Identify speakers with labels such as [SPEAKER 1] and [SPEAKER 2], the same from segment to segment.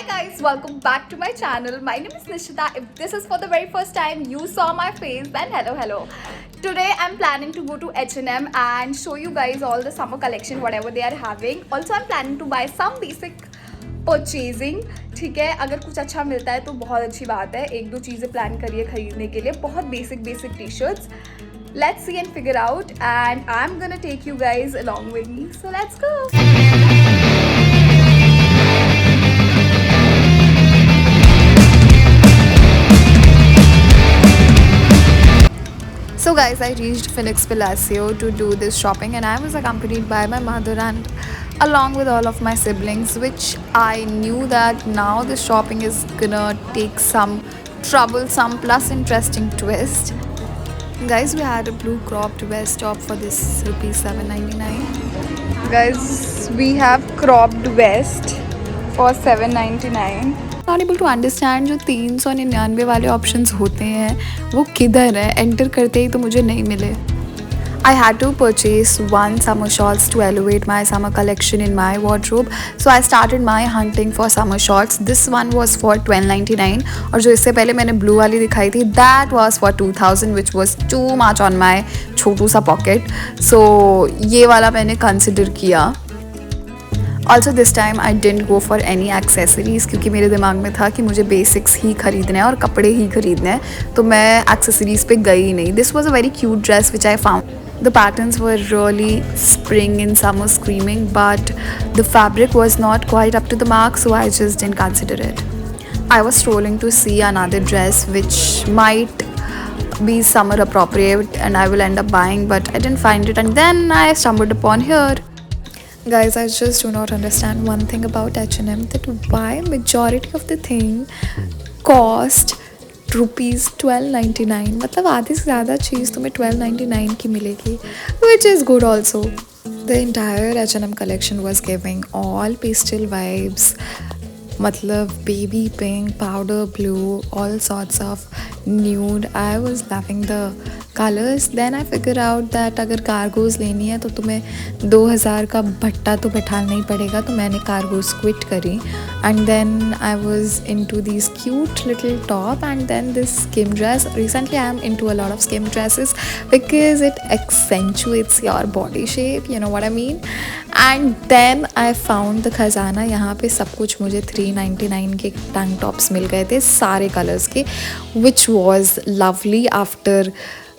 [SPEAKER 1] Hi guys, welcome back to my channel. My name is Nishita. If this is for the very first time you saw my face, then hello. Today I'm planning to go to H&M and show you guys all the summer collection whatever they are having. Also I'm planning to buy some basic purchasing. ठीक है, अगर कुछ अच्छा मिलता है तो बहुत अच्छी बात है. एक दो चीज़ें प्लान करिए खरीदने के लिए. बहुत basic T shirts. Let's see and figure out, and I'm gonna take you guys along with me. So let's go. So guys, I reached Phoenix Palacio to do this shopping and I was accompanied by my mother and along with all of my siblings, which I knew that now the shopping is gonna take some troublesome plus interesting twist. Guys, we had a blue cropped vest top for this rupees 7.99. Guys, we have cropped vest for 7.99. Not able to understand जो 399 वाले options होते हैं वो किधर है. Enter करते ही तो मुझे नहीं मिले. I had to purchase one summer shorts to elevate my summer collection in my wardrobe. So I started my hunting for summer shorts. This one was for 12.99 और जो इससे पहले मैंने blue वाली दिखाई थी that was for 2000 which was too much on my छोटू सा pocket. So ये वाला मैंने consider किया. Also this time I didn't go for any accessories क्योंकि मेरे दिमाग में था कि मुझे बेसिक्स ही खरीदने हैं और कपड़े ही खरीदने हैं, तो मैं एक्सेसरीज़ पे गई ही नहीं. This was a very cute dress which I found. The patterns were really spring and summer screaming, but the fabric was not quite up to the mark, so I just didn't consider it. I was scrolling to see another dress which might be summer appropriate and I will end up buying, but I didn't find it and then I stumbled upon here. Guys, I just do not understand one thing about H&M, that why majority of the thing cost rupees 12.99. मतलब आधे से ज़्यादा चीज़ तुम्हें 12.99 की मिलेगी, which is good also. The entire H&M collection was giving all pastel vibes. मतलब baby pink, powder blue, all sorts of nude. I was loving the colours. Then I figure out that अगर cargos लेनी है तो तुम्हें 2000 का भट्टा तो बैठाना ही पड़ेगा, तो मैंने कार्गोज़ क्विट करी. And then I was into this cute little top and then this skim dress. Recently I am into a lot of skim dresses because it accentuates your body shape, you know what I mean. And then I found the खजाना. यहाँ पे सब कुछ मुझे 399 के tank tops मिल गए थे सारे कलर्स के, which was lovely after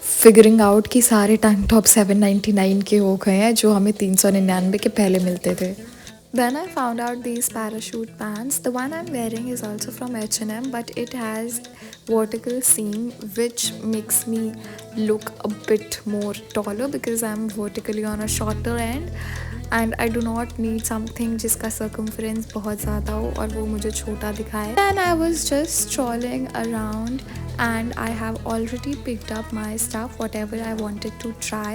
[SPEAKER 1] figuring out कि सारे टैंक टॉप 799 के हो गए हैं जो हमें 399 के पहले मिलते थे. Then I found out these parachute pants. The one I'm wearing is also from H&M, but it has vertical seam which makes me look a bit more taller because I'm vertically on a shorter end and I do not need something जिसका circumference बहुत ज़्यादा हो और वो मुझे छोटा दिखाए. Then I was just strolling around and I have already picked up my stuff, whatever I wanted to try.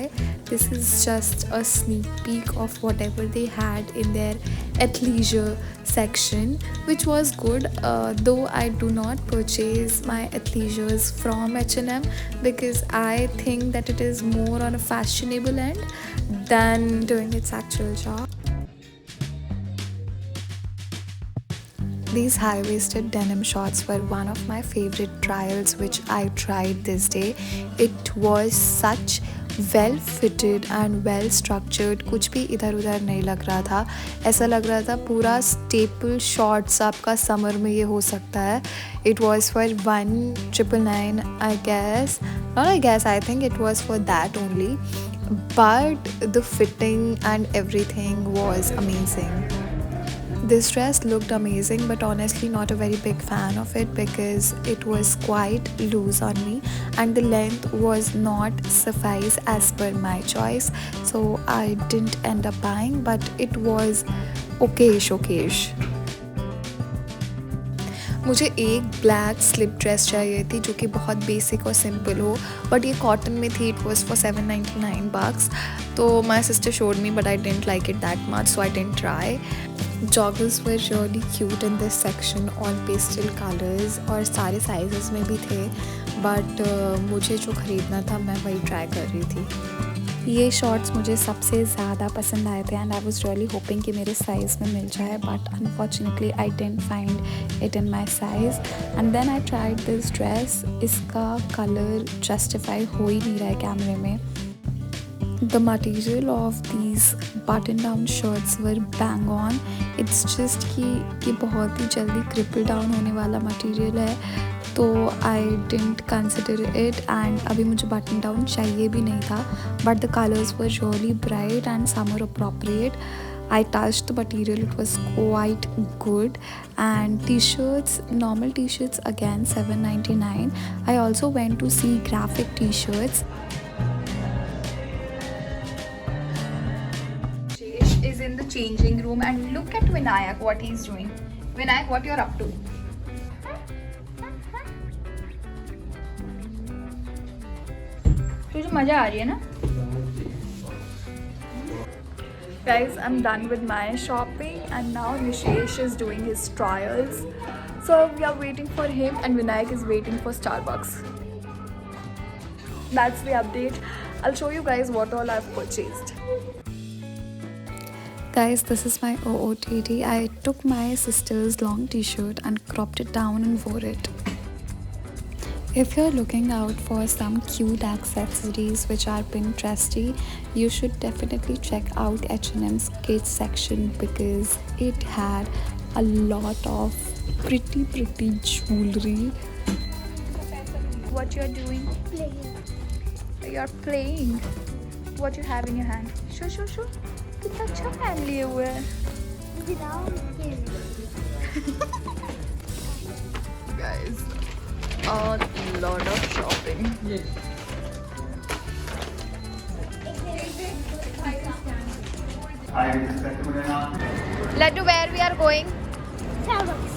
[SPEAKER 1] This is just a sneak peek of whatever they had in their athleisure section, which was good, though I do not purchase my athleisures from H&M because I think that it is more on a fashionable end than doing its actual job. These high-waisted denim shorts were one of my favorite trials which I tried this day. It was such well fitted and well structured. कुछ भी इधर उधर नहीं लग रहा था. ऐसा लग रहा था पूरा staple shorts आपका समर में ये हो सकता है. It was for 1,999 I guess. Not I guess, I think it was for that only. But the fitting and everything was amazing. This dress looked amazing, but honestly not a very big fan of it because it was quite loose on me and the length was not suffice as per my choice, so I didn't end up buying, but it was okayish. मुझे एक black slip dress चाहिए थी जो कि बहुत basic और simple हो, but ये कॉटन में थी. It was for 799 bucks. तो my sister showed me but I didn't like it that much, so I didn't try. Joggers were really cute in this section, all pastel colors और सारे sizes में भी थे, but मुझे जो ख़रीदना था मैं वही ट्राई कर रही थी. ये शॉर्ट्स मुझे सबसे ज़्यादा पसंद आए थे and I was really hoping कि मेरे साइज़ में मिल जाए, but unfortunately I didn't find it in my size. And then I tried this dress. इसका color justify हो ही नहीं रहा है कैमरे में. The material of these button down shirts were bang on. It's just कि ये बहुत ही जल्दी cripple down होने वाला material है, तो I didn't consider it. And अभी मुझे button down चाहिए भी नहीं था, but the colors were really bright and summer appropriate. I touched the material, it was quite good. And t-shirts, normal t-shirts again $7.99. I also went to see graphic t-shirts. Is in the changing room and look at Vinayak, what he's doing. Vinayak, what you're up to? तुझे मजा आ रही है ना? Guys, I'm done with my shopping and now Nishesh is doing his trials. So we are waiting for him and Vinayak is waiting for Starbucks. That's the update. I'll show you guys what all I've purchased. Guys, this is my OOTD. I took my sister's long t-shirt and cropped it down and wore it. If you're looking out for some cute accessories which are Pinteresty, you should definitely check out H&M's kids section because it had a lot of pretty jewelry. What you're doing?
[SPEAKER 2] Playing.
[SPEAKER 1] You're playing. What you have in your hand? Show. कितना अच्छा पहन लिए हुए हैं. Guys, a lot of shopping. Laddu, where we are going?
[SPEAKER 2] Starbucks.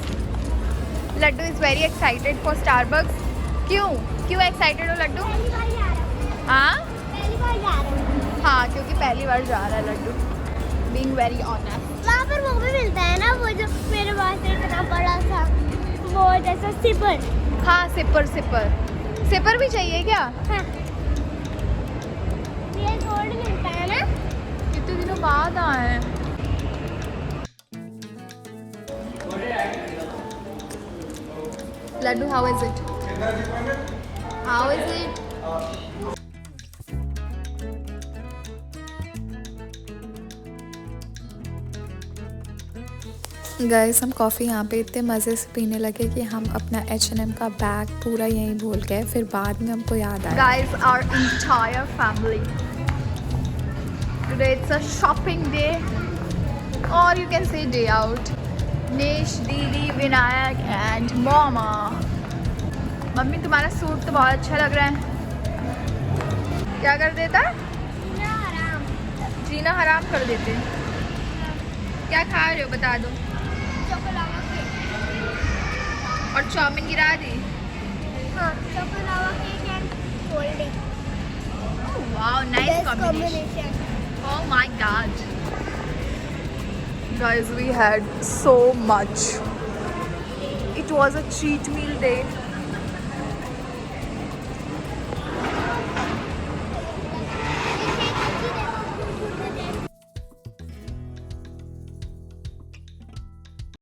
[SPEAKER 1] Laddu is very excited for Starbucks. क्यों excited हो लड्डू?
[SPEAKER 2] पहली बार जा रहा हूँ.
[SPEAKER 1] हाँ?
[SPEAKER 2] पहली बार जा रहा हूँ.
[SPEAKER 1] हाँ, क्योंकि पहली बार जा रहा है लड्डू. Being very honest.
[SPEAKER 2] वहाँ पर वो भी मिलता है ना, वो जो मेरे पास इतना बड़ा सा वो जैसा सिपर.
[SPEAKER 1] हाँ, सिपर भी चाहिए क्या?
[SPEAKER 2] हाँ. ये गोल्ड मिलता है ना.
[SPEAKER 1] कितने दिनों बाद आए हैं. Laddu, how is it? How is it? Guys, हम कॉफ़ी यहाँ पे इतने मज़े से पीने लगे कि हम अपना H&M का बैग पूरा यहीं भूल गए. फिर बाद में हमको याद आया. Guys, our entire family. Today it's a shopping day, or you can say day out. Nish, Didi, Vinayak and Mama. Mummy, तुम्हारा सूट तो बहुत अच्छा लग रहा है. क्या कर देता? जीना हराम कर देते. क्या खा रहे हो बता दो.
[SPEAKER 2] चॉकलावा केक.
[SPEAKER 1] और चाउमीन गिरा दी.
[SPEAKER 2] हाँ, choco lava cake and cold drink.
[SPEAKER 1] Wow, nice combination. Oh my god. Guys, we had so much. It was a cheat meal day.